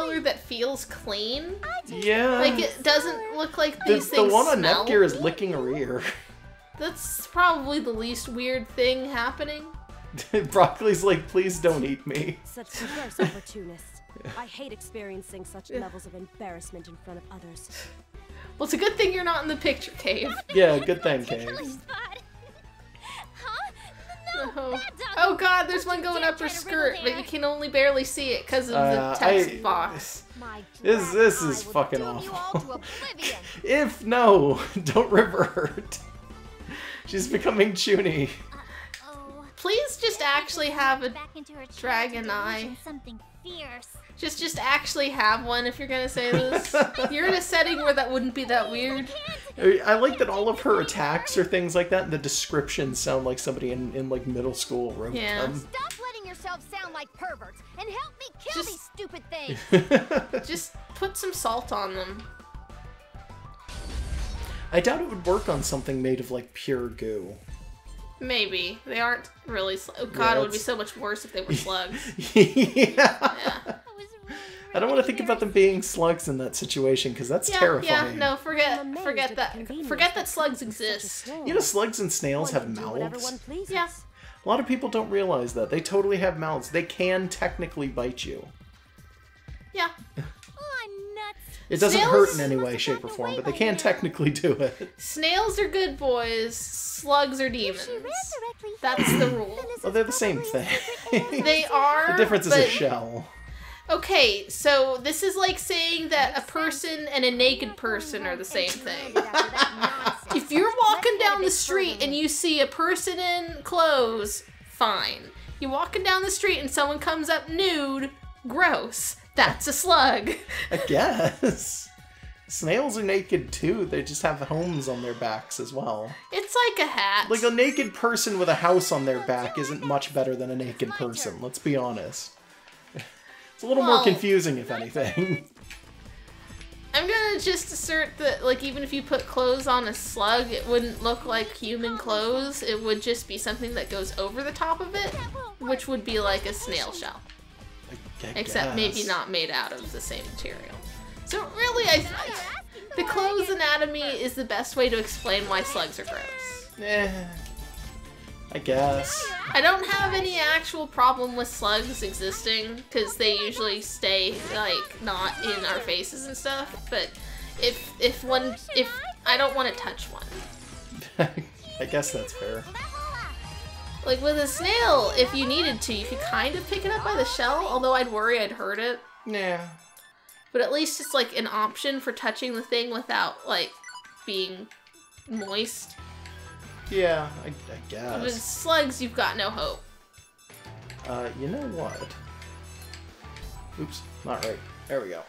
color that feels clean. Yeah. Like, it doesn't look like these things The one on smell. Netgear is licking her ear. That's probably the least weird thing happening. Broccoli's like, please don't eat me. Such perverse opportunists. I hate experiencing such levels of embarrassment in front of others. Well, it's a good thing you're not in the picture cave. Yeah, good thing, Cave. Oh god, there's one going up her skirt, but you can only barely see it because of the text box. This is fucking awful. If no, don't revert. She's becoming Chuny. Please just actually have a dragon eye. Just actually have one if you're gonna say this. You're in a setting where that wouldn't be that weird. I like that all of her attacks or things like that, and the descriptions sound like somebody in like middle school wrote them. Stop letting yourself sound like perverts and help me kill these stupid things. Just put some salt on them. I doubt it would work on something made of like pure goo. Maybe. They aren't really oh god, it would be so much worse if they were slugs. Yeah. I don't want to think about them being slugs in that situation, because that's terrifying. Yeah, no, forget that. Forget that slugs exist. You know, slugs and snails have mouths. Yeah. A lot of people don't realize that. They totally have mouths. They can technically bite you. Yeah. It doesn't hurt in any way, shape, or form, but they can technically do it. Snails are good boys, slugs are demons. That's the rule. Well, they're the same thing. They are. The difference is a shell. Okay, so this is like saying that a person and a naked person are the same thing. If you're walking down the street and you see a person in clothes, fine. You're walking down the street and someone comes up nude, gross. That's a slug. I guess. Snails are naked too. They just have homes on their backs as well. It's like a hat. Like a naked person with a house on their back isn't much better than a naked person. Let's be honest. It's a little more confusing, if anything. I'm gonna just assert that, like, even if you put clothes on a slug, it wouldn't look like human clothes. It would just be something that goes over the top of it, which would be like a snail shell. Except maybe not made out of the same material. So really, the clothes anatomy is the best way to explain why slugs are gross. I guess. I don't have any actual problem with slugs existing, because they usually stay, like, not in our faces and stuff, but if I don't want to touch one. I guess that's fair. Like, with a snail, if you needed to, you could kind of pick it up by the shell, although I'd worry I'd hurt it. Yeah. But at least it's, like, an option for touching the thing without, like, being moist. Yeah, I guess. With slugs, you've got no hope. You know what? Oops, not right. There we go.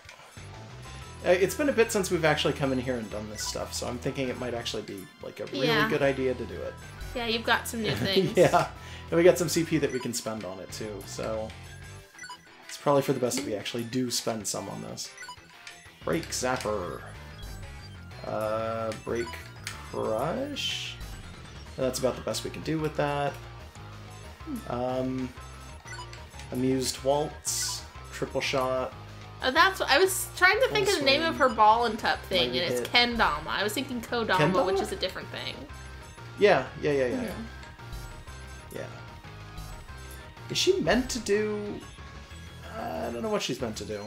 It's been a bit since we've actually come in here and done this stuff, so I'm thinking it might actually be, like, a really good idea to do it. Yeah, you've got some new things. Yeah, and we got some CP that we can spend on it, too, so... It's probably for the best that we actually do spend some on this. Break Zapper. Break Crush? That's about the best we can do with that. Amused Waltz. Triple Shot. Oh, that's what I was trying to think of the name of her ball and tup thing, and it's Kendama. I was thinking Kodama, which is a different thing. Yeah. Yeah. Is she meant to do... I don't know what she's meant to do.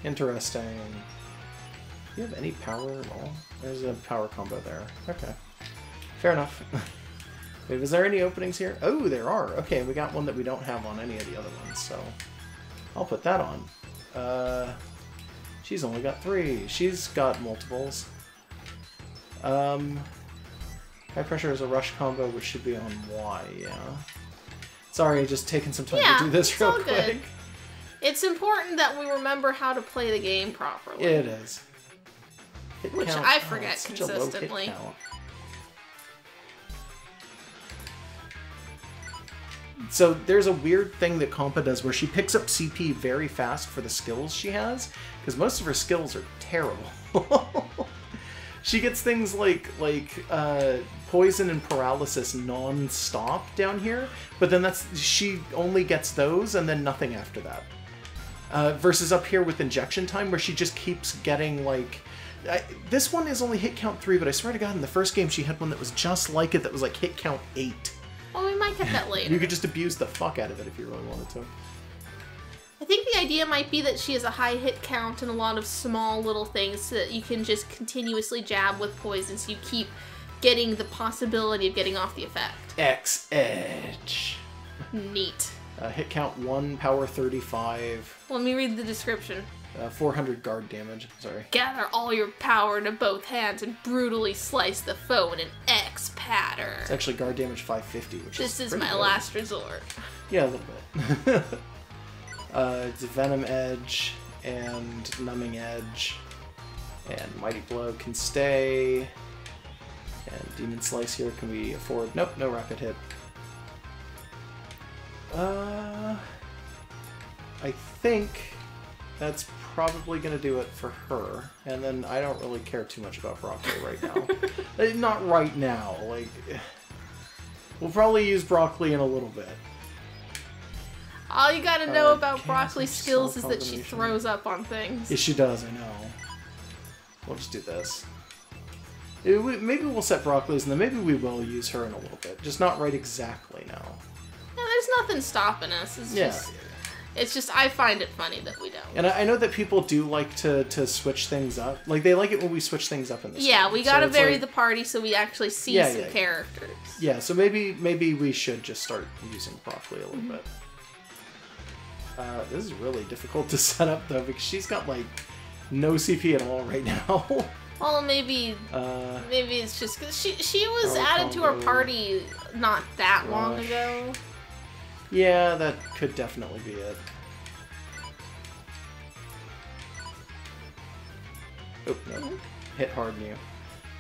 Interesting. Do you have any power at all? There's a power combo there. Okay. Fair enough. Wait, was there any openings here? Oh, there are. Okay, we got one that we don't have on any of the other ones, so... I'll put that on. She's only got 3. She's got multiples. High pressure is a rush combo, which should be on Y, yeah. Sorry, just taking some time to do this real quick. Good. It's important that we remember how to play the game properly. It is. Which I forget consistently. So there's a weird thing that Compa does where she picks up CP very fast for the skills she has, because most of her skills are terrible. She gets things like poison and paralysis non-stop down here, but then she only gets those and then nothing after that. Versus up here with injection time, where she just keeps getting, like... this one is only hit count 3, but I swear to God, in the first game she had one that was just like it, that was like hit count 8. Well, we might get that later. You could just abuse the fuck out of it if you really wanted to. I think the idea might be that she has a high hit count and a lot of small little things so that you can just continuously jab with poison, so you keep getting the possibility of getting off the effect. X-Edge. Neat. Hit count 1, power 35. Let me read the description. 400 guard damage, sorry. Gather all your power into both hands and brutally slice the foe in an X pattern. It's actually guard damage 550, which This is pretty my good. last resort. Yeah, a little bit. It's Venom Edge and Numbing Edge. And Mighty Blow can stay. And Demon Slice here, can we afford... Nope, no rapid hit. I think that's probably going to do it for her. And then I don't really care too much about Broccoli right now. Not right now. Like, we'll probably use Broccoli in a little bit. All you gotta know about Chaos Broccoli's and skills is Soul that she Combination. throws up on things. Yeah, she does, I know. We'll just do this. Maybe we'll set Broccoli's, and then maybe we will use her in a little bit. Just not right exactly now. Yeah, there's nothing stopping us. It's just I find it funny that we don't. And I know that people do like to switch things up. Like, they like it when we switch things up in this Yeah, game. we gotta So it's vary like- the party so we actually see some yeah. characters. Yeah, so maybe we should just start using Broccoli a little bit. This is really difficult to set up, though, because she's got, like, no CP at all right now. Well, maybe it's just because she was Power added to our combo. party not that long Rush. ago. Yeah, that could definitely be it. Oh, no. Hit hard new.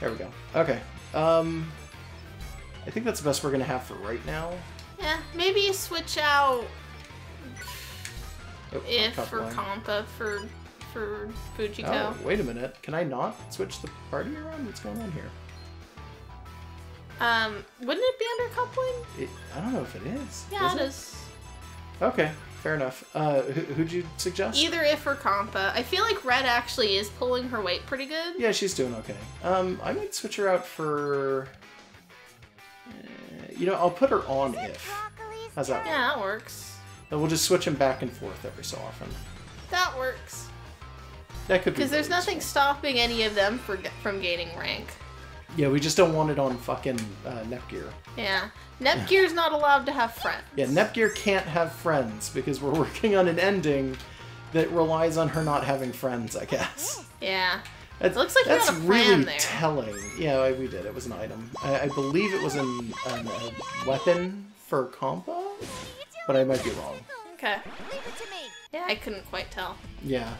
There we go. Okay. I think that's the best we're gonna have for right now. Yeah, maybe switch out Oh, if top for line. Compa for Fujiko. Oh, wait a minute. Can I not switch the party around? What's going on here? Wouldn't it be under coupling? I don't know if it is. Yeah, it is. Okay, fair enough. Who'd you suggest? Either if or Compa. I feel like Red actually is pulling her weight pretty good. Yeah, she's doing okay. I might switch her out for... you know, I'll put her on if. How's that? Yeah, that works. Then we'll just switch them back and forth every so often. That works. That could be Because there's really nothing useful. stopping any of them from gaining rank. Yeah, we just don't want it on fucking Nepgear. Yeah. Nepgear's not allowed to have friends. Yeah, Nepgear can't have friends because we're working on an ending that relies on her not having friends, I guess. Yeah. That's, looks like you that's had a plan really there. telling. Yeah, we did. It was an item. I believe it was a weapon for Compa, but I might be wrong. Okay. Leave it to me. Yeah, I couldn't quite tell. Yeah.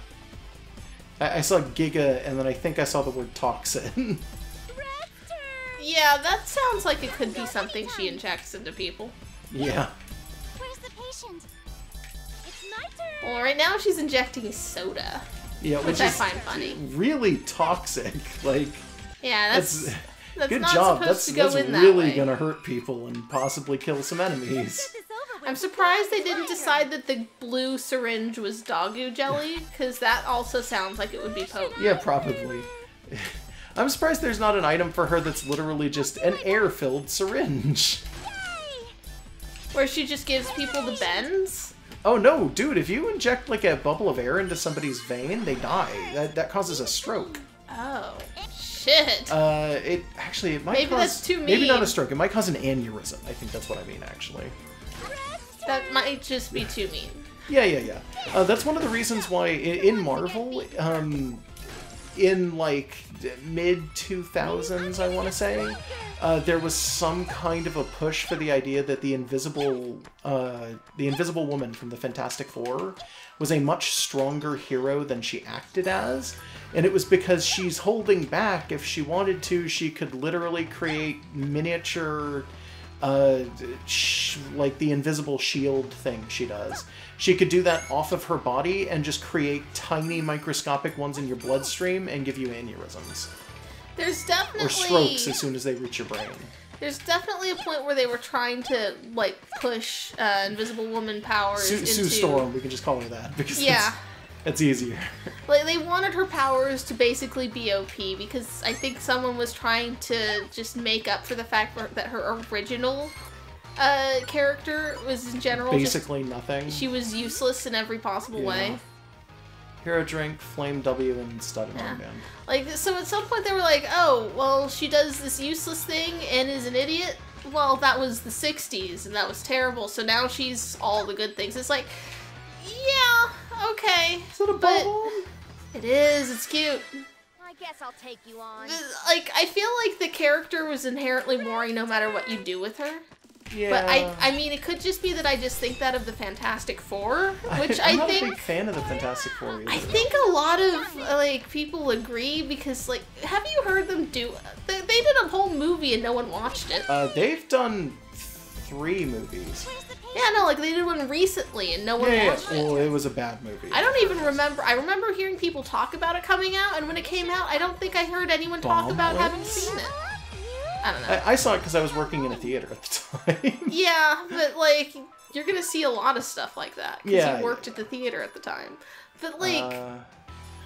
I saw Giga, and then I think I saw the word Toxin. Yeah, that sounds like it could be something she injects into people. Yeah. Where's the patient? It's my turn. Well, right now she's injecting soda. Yeah, Which I is find funny. really toxic. Like, Yeah, that's good not job. supposed to go that's in that really way. gonna hurt people and possibly kill some enemies. Get this over with. I'm surprised they didn't decide that the blue syringe was doggo jelly, because that also sounds like it would be potent. Yeah, probably. I'm surprised there's not an item for her that's literally just an air-filled syringe. Where she just gives people the bends. Oh no, dude, if you inject like a bubble of air into somebody's vein, they die. That causes a stroke. Oh, shit. It might Maybe cause... that's too Maybe not a mean. stroke, it might cause an aneurysm. I think that's what I mean, actually. That might just be too mean. Yeah. That's one of the reasons why in Marvel, in like mid-2000s, I want to say, there was some kind of a push for the idea that the Invisible Woman from the Fantastic Four was a much stronger hero than she acted as, and it was because she's holding back. If she wanted to, she could literally create miniature, like the invisible shield thing she does. She could do that off of her body and just create tiny microscopic ones in your bloodstream and give you aneurysms. There's Or definitely... strokes as soon as they reach your brain. There's definitely a point where they were trying to, like, push Invisible Woman powers into... Sue Storm, we can just call her that, because yeah. it's easier. Like, they wanted her powers to basically be OP, because I think someone was trying to just make up for the fact that her original character was, in general, basically nothing. She was useless in every possible way. Hero Drink, Flame W, and Stud and Armband. Like, so at some point they were like, oh, well, she does this useless thing and is an idiot. Well, that was the 60s, and that was terrible, so now she's all the good things. It's like, yeah, okay. Is it a bomb? It is, it's cute. I guess I'll take you on. Like, I feel like the character was inherently boring no matter what you do with her. Yeah. But I mean, it could just be that I just think that of the Fantastic Four, which I'm I not think... a big fan of the Fantastic Four either. I think a lot of, like, people agree because, like, have you heard them do... They did a whole movie and no one watched it. They've done 3 movies. Yeah, no, like, they did one recently and no one watched it. Well, it was a bad movie. I don't even remember... I remember hearing people talk about it coming out, and when it came out, I don't think I heard anyone talk about having seen it. I don't know. I saw it because I was working in a theater at the time. Yeah, but, like, you're gonna see a lot of stuff like that. Because you worked at the theater at the time. But, like,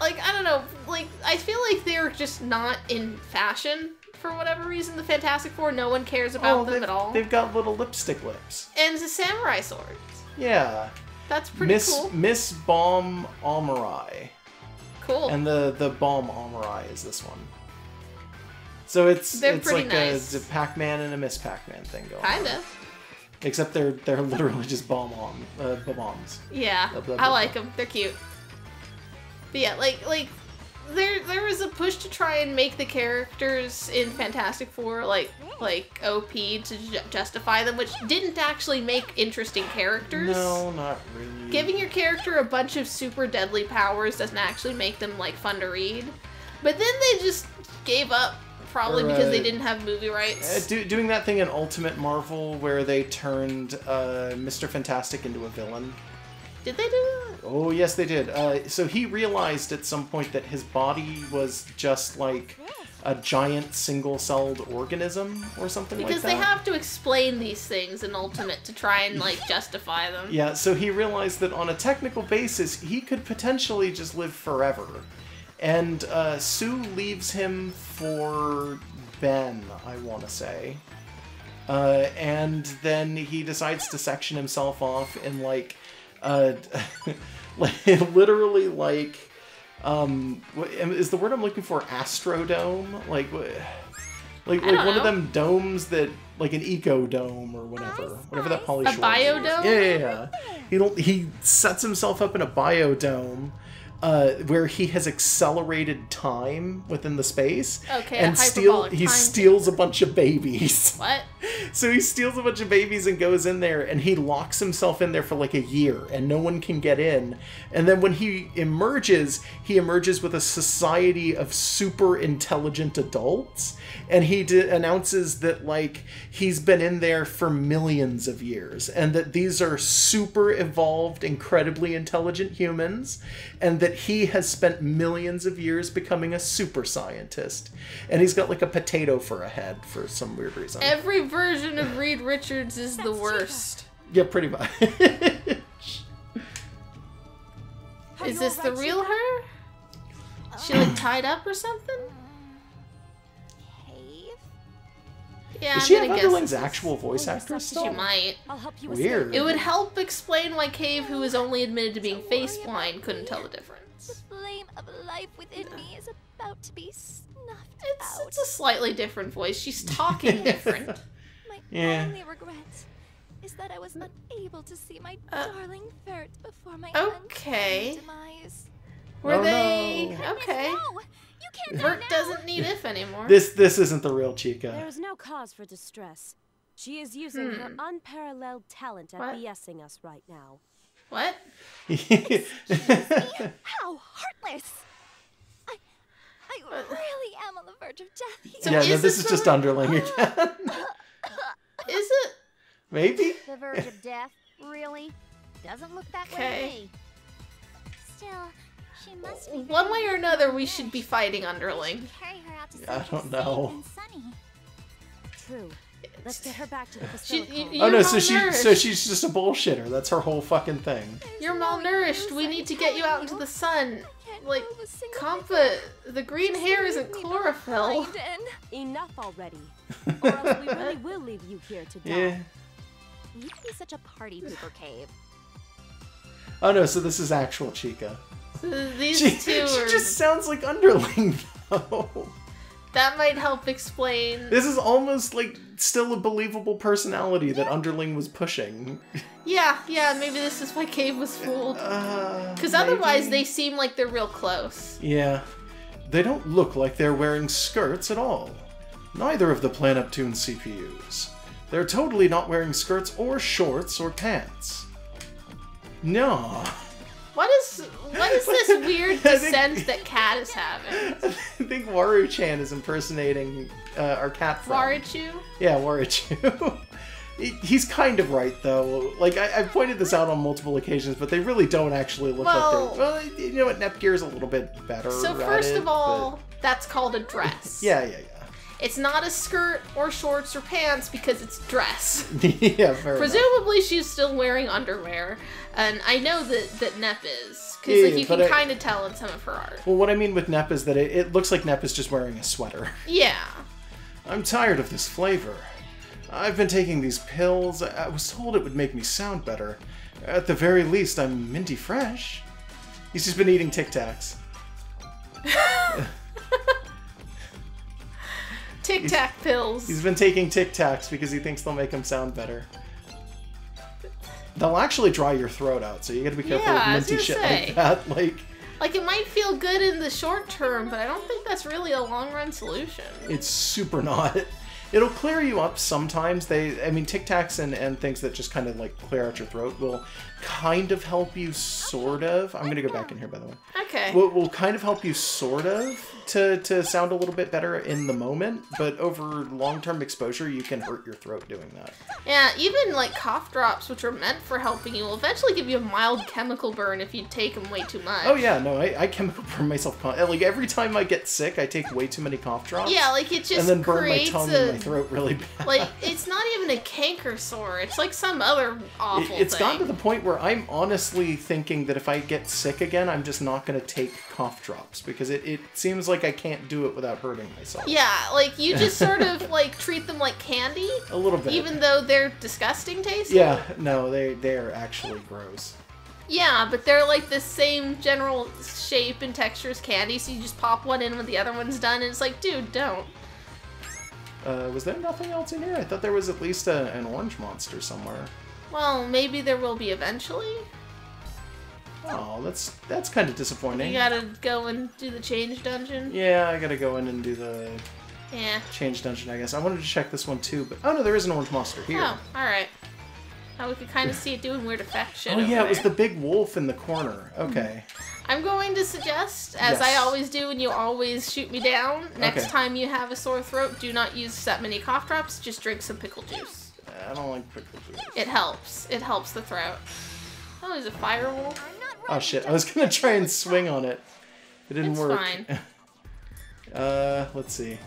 I don't know. Like, I feel like they're just not in fashion for whatever reason. The Fantastic Four, no one cares about them at all. They've got little lipstick lips. And the samurai swords. Yeah. That's pretty cool. Miss Bomb Amurai. Cool. And the Bomb Amurai is this one. So it's like nice. a Pac-Man and a Miss Pac-Man thing going on. Kinda. Except they're literally just bombs. Yeah, I like them. They're cute. But yeah, like there was a push to try and make the characters in Fantastic Four like OP to justify them, which didn't actually make interesting characters. No, not really. Giving your character a bunch of super deadly powers doesn't actually make them like fun to read. But then they just gave up. Probably because they didn't have movie rights. Doing that thing in Ultimate Marvel where they turned Mr. Fantastic into a villain. Did they do that? Oh, yes, they did. So he realized at some point that his body was just like a giant single-celled organism or something like that. Because they have to explain these things in Ultimate to try and, like, justify them. Yeah, so he realized that on a technical basis, he could potentially just live forever. And Sue leaves him for Ben, I want to say. And then he decides to section himself off in, like, literally, like, is the word I'm looking for Astrodome? Like one of them domes that, like an eco-dome or whatever that Polly Shore is. A biodome? Yeah. He sets himself up in a biodome. Where he has accelerated time within the space, and he steals a bunch of babies. What? So he steals a bunch of babies and goes in there, and he locks himself in there for like a year, and no one can get in. And then when he emerges with a society of super intelligent adults, and he announces that like he's been in there for millions of years, and that these are super evolved, incredibly intelligent humans, and that he has spent millions of years becoming a super scientist. And he's got like a potato for a head for some weird reason. Every version of Reed Richards is the worst. Yeah, pretty much. Is this the real her? Is she like tied up or something? Yeah, Does she have Underling's actual voice actress still? She might. Weird. It would help explain why Cave, who is only admitted to being face blind, couldn't tell the difference. The flame of life within me is about to be snuffed out. It's a slightly different voice. She's talking different. My only regret is that I was unable to see my darling Vert before my untimely demise. Were they? No. Okay. No, you can't Vert doesn't need if anymore. This isn't the real Chica. There is no cause for distress. She is using her unparalleled talent at BSing us right now. What? How heartless! I really am on the verge of death here. So yeah, no, this is just Underling again. Is it? Maybe? The verge of death? Really? Doesn't look that way to me. Still, she must be one way or another, we should be fighting Underling. carry her out to I don't know. True. Let's get her back to the facility. Oh no, so she's just a bullshitter. That's her whole fucking thing. You're malnourished. We need to get you out into the sun. Like, Compa, the green hair isn't chlorophyll. Enough already. Or else we really will leave you here to die. Yeah. You can be such a party pooper cave. Oh no, so this is actual Chica. So these two are... She just sounds like Underling, though. That might help explain... This is almost, like, still a believable personality that Underling was pushing. Yeah, maybe this is why Cave was fooled. Because otherwise they seem like they're real close. Yeah. They don't look like they're wearing skirts at all. Neither of the Planeptune CPUs. They're totally not wearing skirts or shorts or pants. No. What is this weird descent that Cat is having? I think Waru-chan is impersonating our cat friend. Warichu? Yeah, Warichu. He's kind of right, though. Like, I've pointed this out on multiple occasions, but they really don't actually look like they're... Well, you know what? Nepgear's a little bit better. So first of all, that's called a dress. Yeah. It's not a skirt or shorts or pants because it's dress. Yeah, fair Presumably she's still wearing underwear. And I know that Nep is. Because you can kind of tell in some of her art. Well, what I mean with Nep is that it looks like Nep is just wearing a sweater. Yeah. I'm tired of this flavor. I've been taking these pills. I was told it would make me sound better. At the very least, I'm minty fresh. He's just been eating Tic Tacs. Tic Tac pills. He's been taking Tic Tacs because he thinks they'll make him sound better. They'll actually dry your throat out, so you gotta be careful with minty shit like that. Like it might feel good in the short term, but I don't think that's really a long run solution. It's super not. It'll clear you up sometimes. I mean, Tic Tacs and things that just kind of like clear out your throat will kind of help you, sort of. I'm gonna go back in here, by the way. Okay. Will kind of help you, sort of, to sound a little bit better in the moment, but over long-term exposure, you can hurt your throat doing that. Yeah, even like cough drops, which are meant for helping you, will eventually give you a mild chemical burn if you take them way too much. Oh yeah, no, I chemical burn myself. Like every time I get sick, I take way too many cough drops. Yeah, like it just and then burn my creates tongue and my throat really bad. Like it's not even a canker sore; it's like some other awful It's thing. gotten to the point where I'm honestly thinking that if I get sick again, I'm just not going to take cough drops because it seems like I can't do it without hurting myself. Yeah, like you just sort of like treat them like candy. A little bit. Even though they're disgusting tasting. Yeah, no, they're actually gross. Yeah, but they're like the same general shape and texture as candy, so you just pop one in when the other one's done, and it's like, dude, don't. Was there nothing else in here? I thought there was at least an orange monster somewhere. Well, maybe there will be eventually. Oh, that's kind of disappointing. You gotta go and do the change dungeon. Yeah, I gotta go in and do the change dungeon, I guess. I wanted to check this one too, but oh no, there is an orange monster here. Oh, alright. Now we could kind of see it doing weird effect shit. Oh yeah, over it was there. the big wolf in the corner. Okay. I'm going to suggest, as I always do and you always shoot me down, next time you have a sore throat, do not use that many cough drops, just drink some pickle juice. I don't like pickle juice. It helps. It helps the throat. Oh, there's a fire wolf. Oh shit, I was gonna try and swing on it. It didn't work. It's fine. Let's see.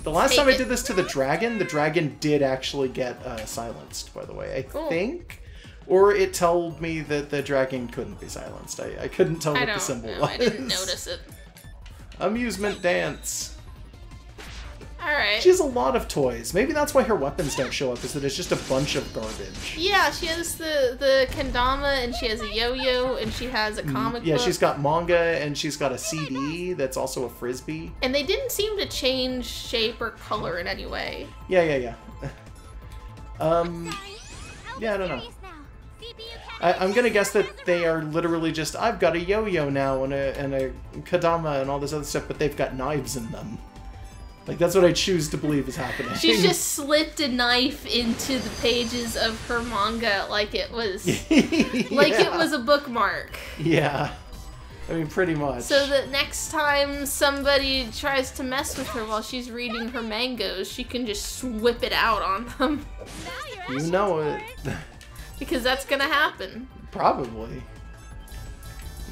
The last time I did this to the dragon did actually get silenced, by the way, I think. Or it told me that the dragon couldn't be silenced. I couldn't tell what the symbol was. I didn't notice it. Amusement dance. Alright. She has a lot of toys. Maybe that's why her weapons don't show up, is that it's just a bunch of garbage. Yeah, she has the kendama, and she has a yo-yo, and she has a comic book. She's got manga, and she's got a CD that's also a frisbee. And they didn't seem to change shape or color in any way. Yeah. Yeah, I don't know. I'm gonna guess that they are literally just, I've got a yo-yo now and a kadama and all this other stuff, but they've got knives in them. Like, that's what I choose to believe is happening. She's just slipped a knife into the pages of her manga like it was like it was a bookmark. Yeah. I mean, pretty much. So that next time somebody tries to mess with her while she's reading her mangoes, she can just whip it out on them. You know it. Because that's gonna happen. Probably.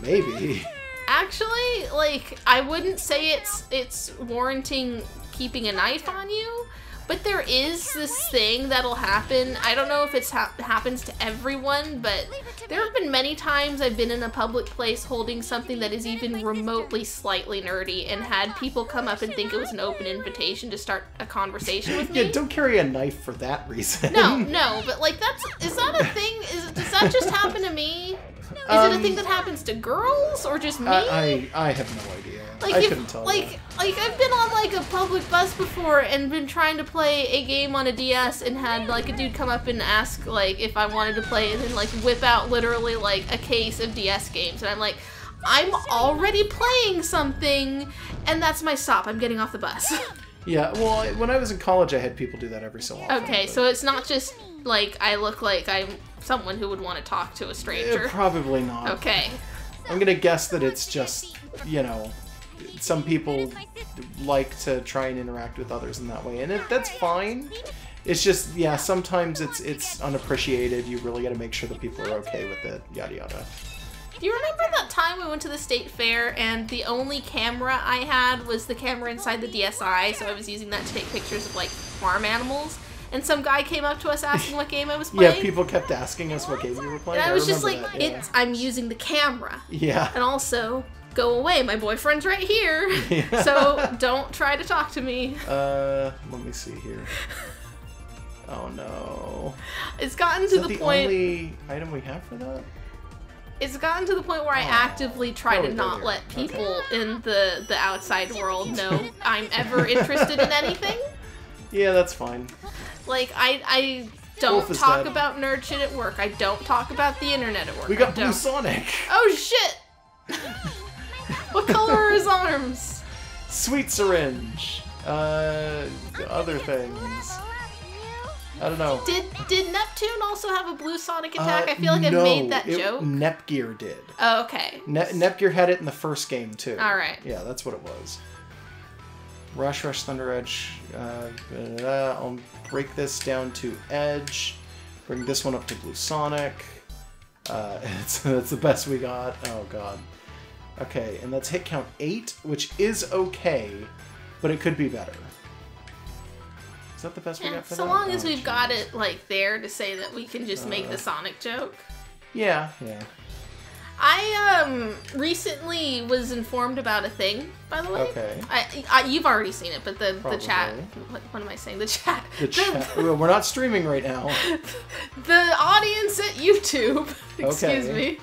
Maybe. Actually, like, I wouldn't say it's warranting keeping a knife on you. But there is this thing that'll happen. I don't know if it happens to everyone, but there have been many times I've been in a public place holding something that is even remotely slightly nerdy and had people come up and think it was an open invitation to start a conversation with me. Yeah, don't carry a knife for that reason. No, but like is that a thing? Does that just happen to me? Is it a thing that happens to girls or just me? I have no idea. Like I couldn't tell you. Like I've been on like a public bus before and been trying to play a game on a DS and had like a dude come up and ask like if I wanted to play and then like whip out literally like a case of DS games and I'm like, I'm already playing something and that's my stop. I'm getting off the bus. Yeah, well, when I was in college, I had people do that every so often. Okay, so it's not just like I look like I'm someone who would want to talk to a stranger. Probably not. Okay. I'm gonna guess that it's just, you know, some people like to try and interact with others in that way, and that's fine. It's just, yeah, sometimes it's unappreciated. You really gotta make sure that people are okay with it, yada yada. Do you remember that time we went to the state fair and the only camera I had was the camera inside the DSi, so I was using that to take pictures of like farm animals? And some guy came up to us asking what game I was playing. Yeah, people kept asking us what game we were playing. And I was just like, that, yeah. I'm using the camera. Yeah. And also, go away, my boyfriend's right here. Yeah. So don't try to talk to me. Let me see here. Oh no. It's gotten to the point. Only item we have for that? It's gotten to the point where I actively try to not let people in the outside world know I'm ever interested in anything. Yeah, that's fine. Like, I don't talk about nerd shit at work. I don't talk about the internet at work. We got Blue Sonic. Oh, shit! What color are his arms? Sweet syringe. Other things. I don't know. Did Neptune also have a blue Sonic attack? I feel like I've made that joke. Nepgear did. Oh, okay. Nepgear had it in the first game, too. Alright. Yeah, that's what it was. Rush, Thunder Edge. I'll break this down to Edge. Bring this one up to Blue Sonic. That's the best we got. Oh, God. Okay, and that's hit count 8, which is okay, but it could be better. Is that the best we got for that? So long as we've got it, like, there to say that we can just make the Sonic joke. Yeah. I, recently was informed about a thing, by the way. Okay. You've already seen it, but the chat... What am I saying? The chat. The chat. We're not streaming right now. The audience at YouTube, excuse me,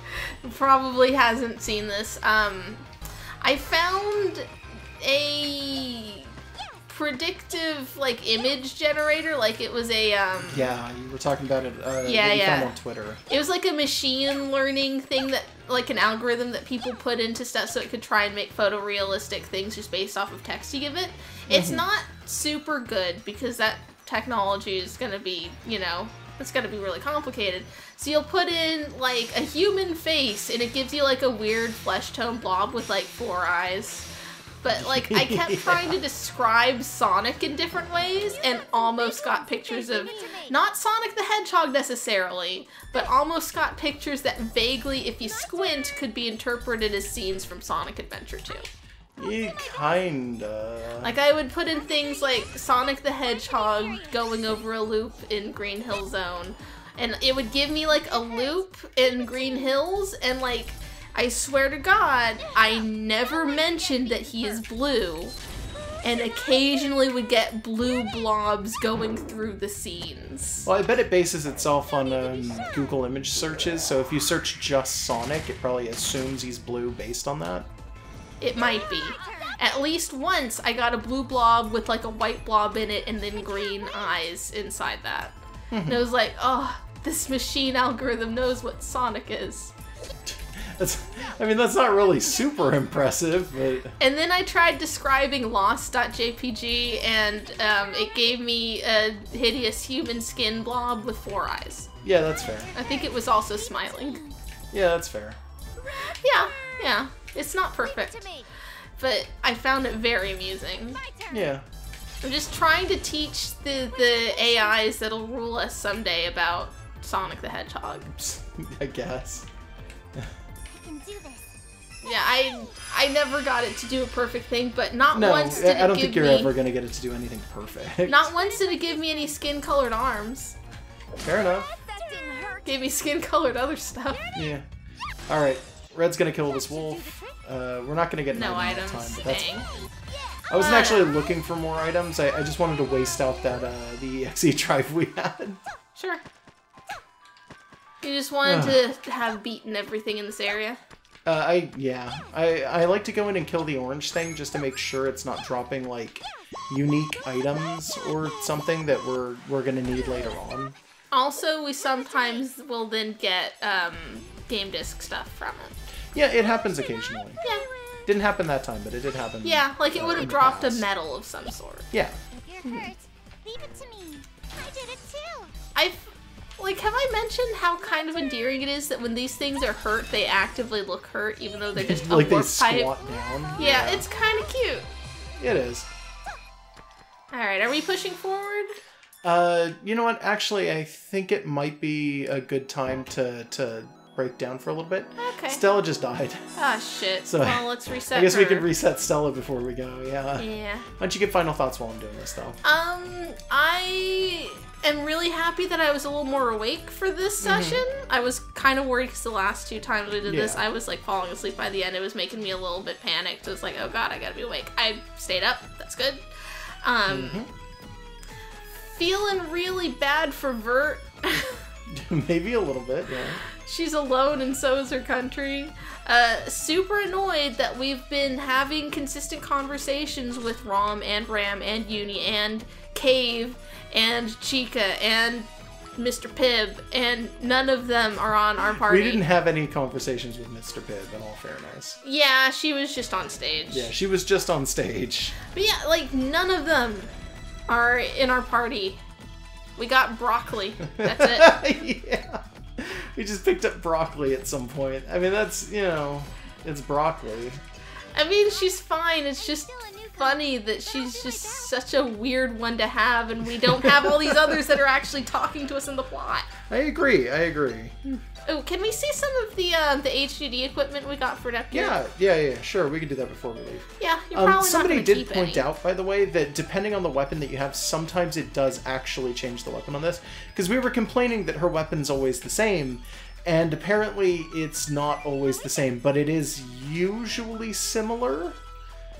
probably hasn't seen this. I found a predictive like image generator, like it was a yeah, you were talking about it found on Twitter. It was like a machine learning thing that like an algorithm that people put into stuff so it could try and make photorealistic things just based off of text you give it. It's not super good because that technology is going to be, you know, it's going to be really complicated. So you'll put in like a human face and it gives you like a weird flesh tone blob with like 4 eyes. But, like, I kept trying to describe Sonic in different ways and almost got pictures of, not Sonic the Hedgehog necessarily, but almost got pictures that vaguely, if you squint, could be interpreted as scenes from Sonic Adventure 2. Yeah, kinda. Like, I would put in things like Sonic the Hedgehog going over a loop in Green Hill Zone, and it would give me, like, a loop in Green Hills, and, like, I swear to God, I never mentioned that he is blue, and occasionally would get blue blobs going through the scenes. Well, I bet it bases itself on Google image searches, so if you search just Sonic, it probably assumes he's blue based on that. It might be. At least once, I got a blue blob with like a white blob in it and then green eyes inside that. And it was like, oh, this machine algorithm knows what Sonic is. That's not really super impressive, but... And then I tried describing Lost.jpg, and it gave me a hideous human skin blob with 4 eyes. Yeah, that's fair. I think it was also smiling. Yeah, that's fair. Yeah. It's not perfect. But I found it very amusing. Yeah. I'm just trying to teach the AIs that'll rule us someday about Sonic the Hedgehog. I guess. Yeah, I I never got it to do a perfect thing, but not No, once did it give me... I don't think you're ever going to get it to do anything perfect. Not once did it give me any skin-colored arms. Fair enough. Gave me skin-colored other stuff. Yeah. Alright, Red's going to kill this wolf. We're not going to get an no item items. that time, but that's Dang. I wasn't actually looking for more items. I just wanted to waste out that the EXE drive we had. Sure. You just wanted to have beaten everything in this area? I like to go in and kill the orange thing just to make sure it's not dropping, like, unique items or something that we're gonna need later on. Also, we sometimes will then get game disc stuff from it. Yeah, it happens occasionally. Yeah. Didn't happen that time, but it did happen. Yeah, like it would have dropped a medal of some sort. Yeah. If you're hurt, leave it to me. I did it too. Have I mentioned how kind of endearing it is that when these things are hurt, they actively look hurt, even though they're just like a they warp pipe? squat down. Yeah, it's kind of cute. It is. Alright, are we pushing forward? You know what? Actually, I think it might be a good time to break down for a little bit. Okay. Stella just died. Ah, shit. So, well, let's reset I guess we her. can reset Stella before we go, yeah. Yeah. Why don't you give final thoughts while I'm doing this, though? I am really happy that I was a little more awake for this session. I was kind of worried because the last 2 times we did this, I was like falling asleep by the end. It was making me a little bit panicked. It was like, oh god, I gotta be awake. I stayed up. That's good. Feeling really bad for Vert. Maybe a little bit, yeah. She's alone and so is her country. Super annoyed that we've been having consistent conversations with Rom and Ram and Uni and Cave and Chica and Mr. Pibb, and none of them are on our party. We didn't have any conversations with Mr. Pibb, in all fairness. Yeah, she was just on stage. Yeah, she was just on stage. But yeah, like, none of them are in our party. We got Broccoli. That's it. Yeah. We just picked up Broccoli at some point. I mean, that's, you know, it's Broccoli. I mean, she's fine. It's just funny that she's just such a weird one to have, and we don't have all these others that are actually talking to us in the plot. I agree. Oh, can we see some of the HDD equipment we got for Neptune? Yeah, sure. We can do that before we leave. Yeah, you're probably somebody not gonna did keep point any. out, by the way, that depending on the weapon that you have, sometimes it does actually change the weapon on this. Because we were complaining that her weapon's always the same, and apparently it's not always the same, but it is usually similar.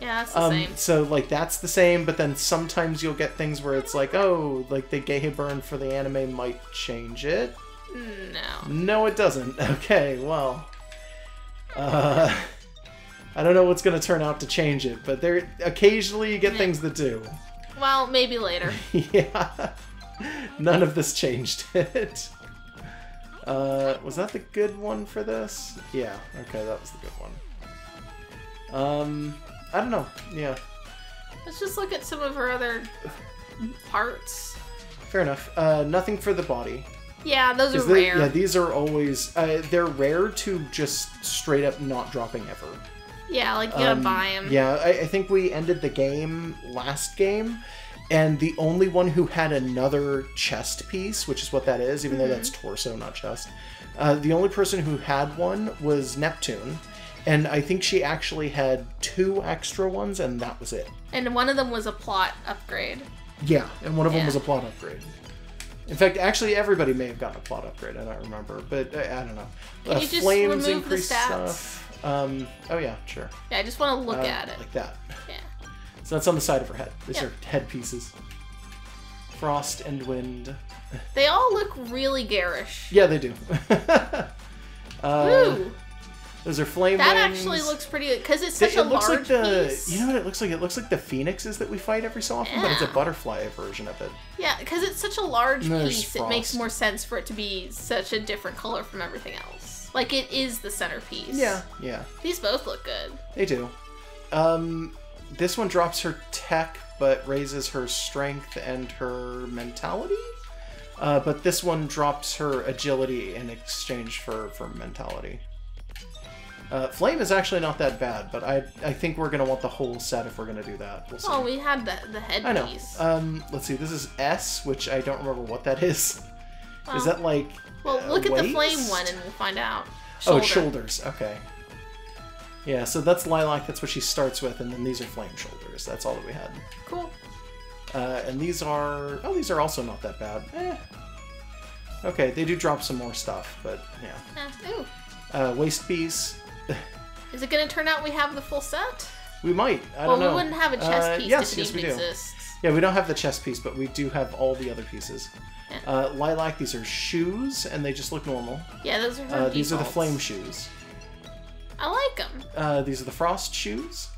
Yeah, that's the same. So, like, that's the same, but then sometimes you'll get things where it's like, oh, like, the Gehe burn for the anime might change it. No. No, it doesn't. Okay, well. I don't know what's going to turn out to change it, but there occasionally you get things that do. Well, maybe later. Yeah. None of this changed it. Was that the good one for this? Yeah, okay, that was the good one. I don't know. Yeah. Let's just look at some of her other parts. Fair enough. Nothing for the body. Yeah, those are rare. Yeah, these are always... they're rare to just straight up not dropping ever. Yeah, like, you gotta buy them. Yeah, I think we ended the game last game, and the only one who had another chest piece, which is what that is, even though that's torso, not chest, the only person who had one was Neptune. And I think she actually had 2 extra ones, and that was it. And one of them was a plot upgrade. Yeah, and one of them was a plot upgrade. In fact, actually, everybody may have gotten a plot upgrade. I don't remember, but I don't know. Can you just Flames remove the increase stats? stuff. Oh yeah, sure. Yeah, I just want to look at it. Like that. Yeah. So that's on the side of her head. These Yep. are head pieces. Frost and wind. They all look really garish. Yeah, they do. Ooh, Those are flame that wings. actually looks pretty good because it's such a looks large like the, piece. You know what it looks like? It looks like the phoenixes that we fight every so often, but it's a Yeah. butterfly version of it. Yeah, because it's such a large And there's piece, it makes frost. more sense for it to be such a different color from everything else. Like, it is the centerpiece. Yeah. These both look good. They do. This one drops her tech, but raises her strength and her mentality. But this one drops her agility in exchange for mentality. Flame is actually not that bad, but I think we're going to want the whole set if we're going to do that. We'll see. Oh, we had the headpiece. I know. Let's see. This is S, which I don't remember what that is. Well, is that like Well, look at the waist? flame one and we'll find out. Oh, it's shoulders. Okay. Yeah, so that's Lilac, that's what she starts with, and then these are Flame Shoulders. That's all that we had. Cool. And these are... Oh, these are also not that bad. Okay, they do drop some more stuff, but yeah. Ooh. Waist piece. Is it going to turn out we have the full set? We might. I don't know. Well, we wouldn't have a chest piece yes, if it we even do. exists. Yeah, we don't have the chest piece, but we do have all the other pieces. Yeah. Lilac, these are shoes, and they just look normal. Yeah, those are her These are the defaults. flame shoes. I like them. These are the frost shoes.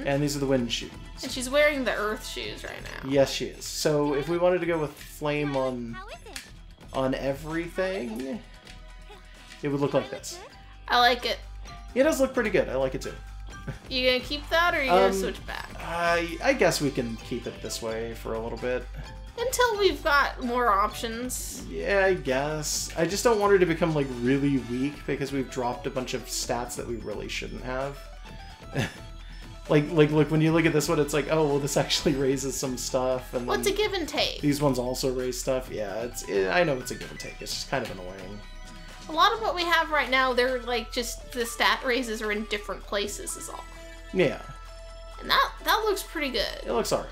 And these are the wind shoes. And she's wearing the earth shoes right now. Yes, she is. So if we wanted to go with flame on everything, it would look like this. I like it. It does look pretty good. I like it too. You gonna keep that, or are you gonna switch back? I guess we can keep it this way for a little bit. Until we've got more options. Yeah, I guess. I just don't want her to become, like, really weak because we've dropped a bunch of stats that we really shouldn't have. like, look, when you look at this one, it's like, oh, well, this actually raises some stuff. And Well, it's a give and take. These ones also raise stuff. Yeah, I know it's a give and take. It's just kind of annoying. A lot of what we have right now, they're, like, just the stat raises are in different places is all. Yeah. And that looks pretty good. It looks alright.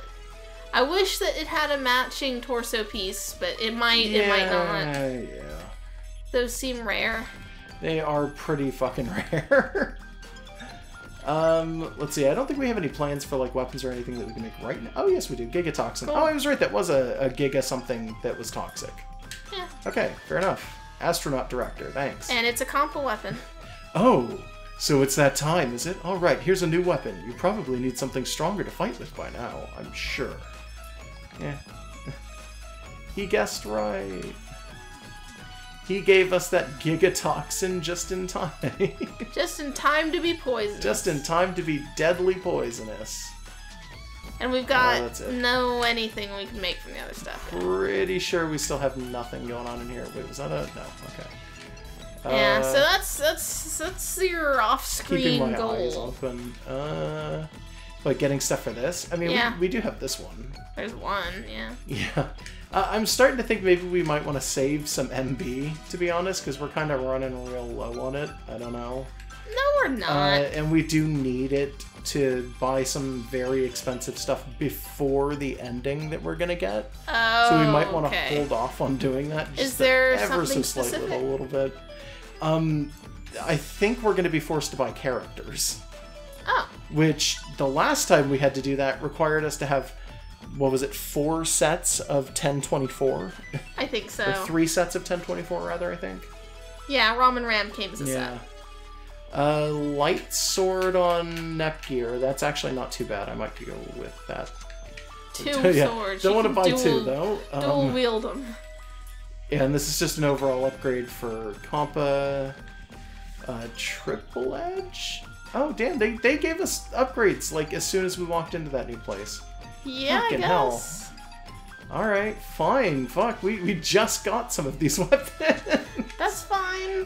I wish that it had a matching torso piece, but it might not. Yeah. Those seem rare. They are pretty fucking rare. Let's see. I don't think we have any plans for like weapons or anything that we can make right now. Oh, yes, we do. Gigatoxin. Cool. Oh, I was right. That was a Giga something that was toxic. Yeah. Okay, fair enough. Astronaut Director, thanks. And it's a compa weapon. Oh, so it's that time, is it? All right, here's a new weapon. You probably need something stronger to fight with by now, I'm sure. Yeah. He guessed right. He gave us that Gigatoxin just in time. Just in time to be poisonous. Just in time to be deadly poisonous. And we've got that's it. no anything we can make from the other stuff. Pretty sure we still have nothing going on in here. Wait, was that a... No, okay. Yeah, so that's your off-screen keeping my goal. eyes open. Like getting stuff for this? I mean, Yeah. we do have this one. There's one, yeah. Yeah. I'm starting to think maybe we might want to save some MB, to be honest, because we're kind of running real low on it. I don't know. No, we're not. And we do need it to buy some very expensive stuff before the ending that we're going to get. Oh, So we might want to okay. hold off on doing that. Just Is there ever something so slightly, specific? a little bit. I think we're going to be forced to buy characters. Oh. Which, the last time we had to do that, required us to have, what was it, 4 sets of 1024? I think so. Or 3 sets of 1024, rather, I think. Yeah, Ramen Ram came as a set. Light sword on Nepgear. That's actually not too bad. I might go with that. Two Yeah, swords. don't You want to can buy 2, though. Dual wield them. Yeah, and this is just an overall upgrade for Compa. Triple Edge? Oh, damn, they gave us upgrades, like, as soon as we walked into that new place. Yeah, Fucking I hell. guess. Alright, fine, fuck, we just got some of these weapons. That's fine.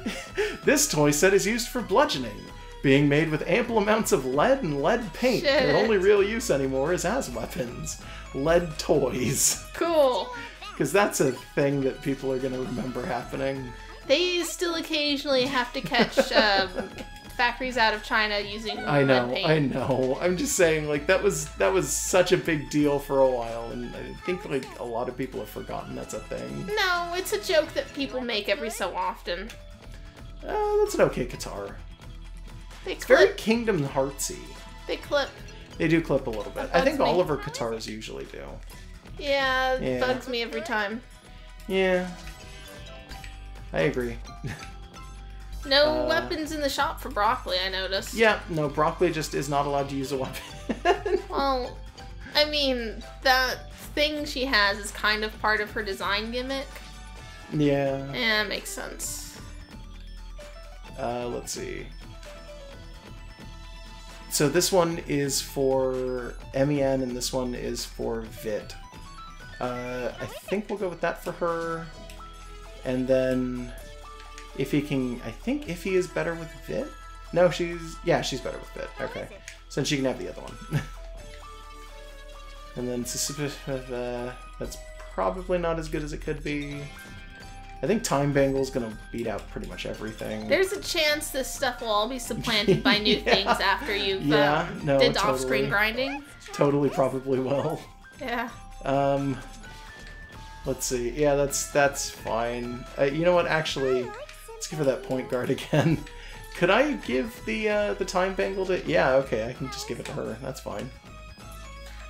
This toy set is used for bludgeoning, being made with ample amounts of lead and lead paint. Their Shit. only real use anymore is as weapons. Lead toys. Cool. Because that's a thing that people are going to remember happening. They still occasionally have to catch factories out of China using I know, lead paint. I know. I'm just saying, like, that was such a big deal for a while, and I think, like, a lot of people have forgotten that's a thing. No, it's a joke that people make every so often. That's an okay guitar. They It's very clip. Kingdom Heartsy. They clip. They do clip a little bit. That I think bugs me. all of her guitars usually do. Yeah, it Yeah. bugs me every time. Yeah. I agree. No weapons in the shop for Broccoli, I noticed. Yeah, no, Broccoli just is not allowed to use a weapon. Well, I mean, that thing she has is kind of part of her design gimmick. Yeah. Yeah, makes sense. Let's see. So this one is for MEN and this one is for Vit. I think we'll go with that for her. And then Iffy can... I think Iffy is better with Vit? No, she's better with Vit. Okay. So then she can have the other one. And then that's probably not as good as it could be. I think Time Bangle's gonna beat out pretty much everything. There's a chance this stuff will all be supplanted by new things after you've did totally. off-screen grinding. Totally, probably will. Yeah. Let's see. Yeah, that's fine. You know what? Actually, let's give her that point guard again. Could I give the Time Bangle to? Yeah, okay. I can just give it to her. That's fine.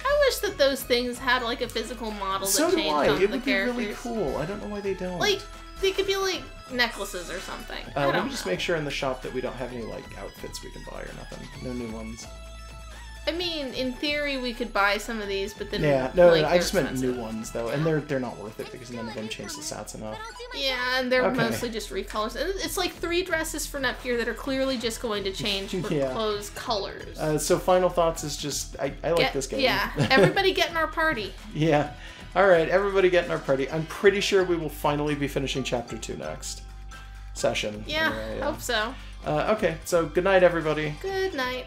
I wish that those things had like a physical model that changed on It the would characters. be really cool. I don't know why they don't. Like, they could be like necklaces or something. I let don't me just know. make sure in the shop that we don't have any like outfits we can buy or nothing. No new ones. I mean, in theory, we could buy some of these, but then Yeah, like, no, they're I just meant expensive. new ones though, and they're not worth it because none of them change the stats enough. Yeah, and they're Okay. mostly just recolors. And it's like 3 dresses for Nepgear that are clearly just going to change for Yeah. clothes colors. So final thoughts is just I like this game. Yeah, everybody get in our party. Yeah. All right, everybody get in our party. I'm pretty sure we will finally be finishing Chapter 2 next session. Yeah, Anyway, hope so. Okay, so good night, everybody. Good night.